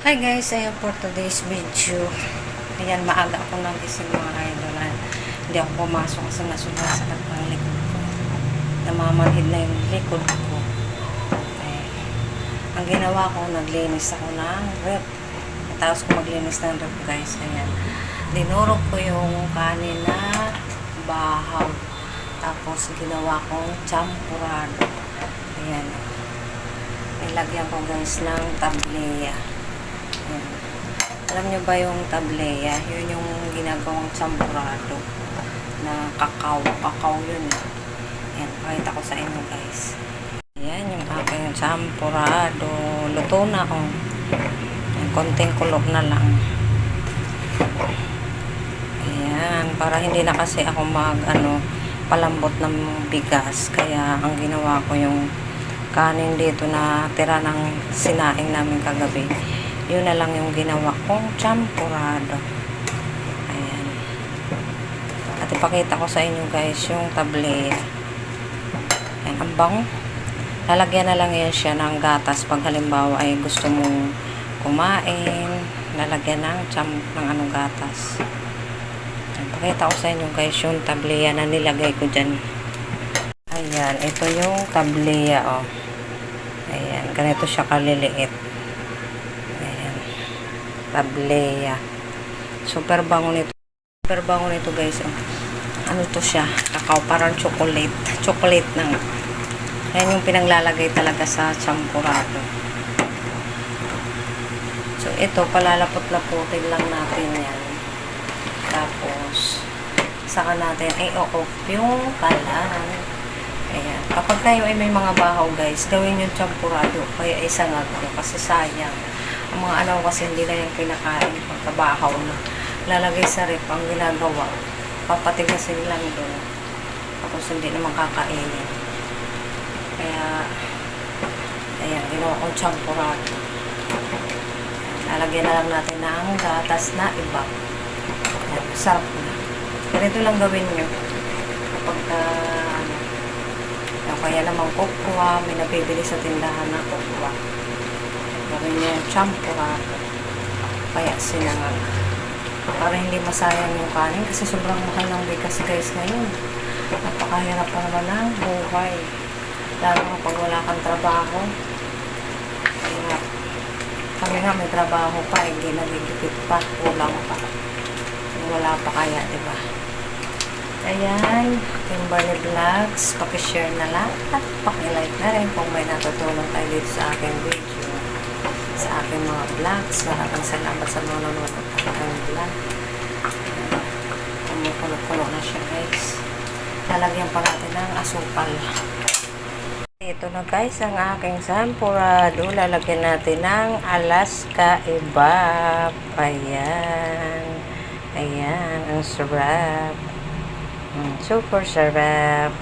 Hi guys, ayan for today's video. Ayan, maaga ako nagising mga idol. Hindi ako pumasok kasi nasumasakit ng likod ko. Namamanhid na yung likod ko. Ang ginawa ko, naglinis ako ng rep. Tapos ko maglinis ng rep guys. Ayan. Dinurog ko yung kanin na bahaw. Tapos ginawa kong champurado. Ayan. Nilagyan ko guys ng tableya. Alam nyo ba yung tableya? Yun yung ginagawang champurado na kakao. Kakao yun. Ayan, pakita ko sa inyo guys. Ayan yung aking champurado. Luto na ako. Ayan, konting kulog na lang. Ayan, para hindi na kasi ako palambot ng bigas. Kaya ang ginawa ko yung kanin dito na tira ng sinaing namin kagabi. Yun na lang yung ginawa kong champurado. Ayan. At ipakita ko sa inyo guys yung tableya. Ayan, ang bango. Lalagyan na lang yan siya ng gatas pag halimbawa ay gusto mong kumain. Lalagyan ng gatas. Ayan, pakita ko sa inyo guys yung tableya na nilagay ko dyan. Ayan, ito yung tableya oh. Ayan, ganito siya kaliliit. Tableya. Super bango nito. Super bango nito guys. Oh. Ano to siya? Kakao. Parang chocolate. Chocolate na. Yan yung pinanglalagay talaga sa champurado. So ito, palalapot-laputin lang natin yan. Tapos, saka natin i-off yung kalan. Ayan. Kapag tayo ay may mga bahaw guys, gawin yung champurado. Kaya isangag ko kasi sayang. Ang mga kasi hindi na yung kinakain pagkabahaw na lalagay sa rep ang ginagawa papatigasin lang doon tapos hindi naman kakainin kaya ayan, ginawa kong champurado. Lalagyan na lang natin ng gatas na iba. Ayan, sarap na. Ganito lang gawin nyo kapag kaya naman kokwa, may nabibili sa tindahan na kokwa. Gawin niya yung champurado. Kaya sinangag. Para hindi masayang yung kanin. Kasi sobrang mahal ng bigas guys ngayon. Napakahirap pa naman ng buhay. Lalo kapag wala kang trabaho. Kaya kami nga may trabaho pa. Hindi nagigipit pa. Kulang pa. Wala pa kaya, diba? Ayan. Kimberly Vlogs. Pakishare na lang. At pakilike na rin kung may natutulong tayo dito sa aking video. Sa aking mga vlogs. Maraming salamat sa mga nanonood ng aking vlog. Kumukulo-kulo na siya guys. Lalagyan pa natin ng asukal. Ito na guys ang aking champurado. Lalagyan natin ng Alaska Evap. Ayan. Ayan. Ang sarap. Super sarap.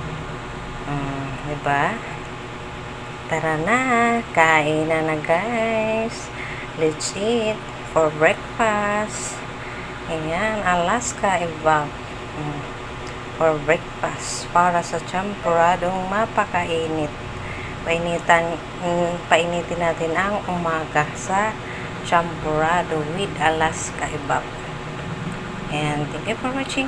Diba? Tara na, kain na guys. Let's eat for breakfast. Ayan, Alaska Evap. For breakfast. Para sa champuradong mapakainit. Painitin natin ang umaga sa champurado with Alaska Evap. And thank you for watching.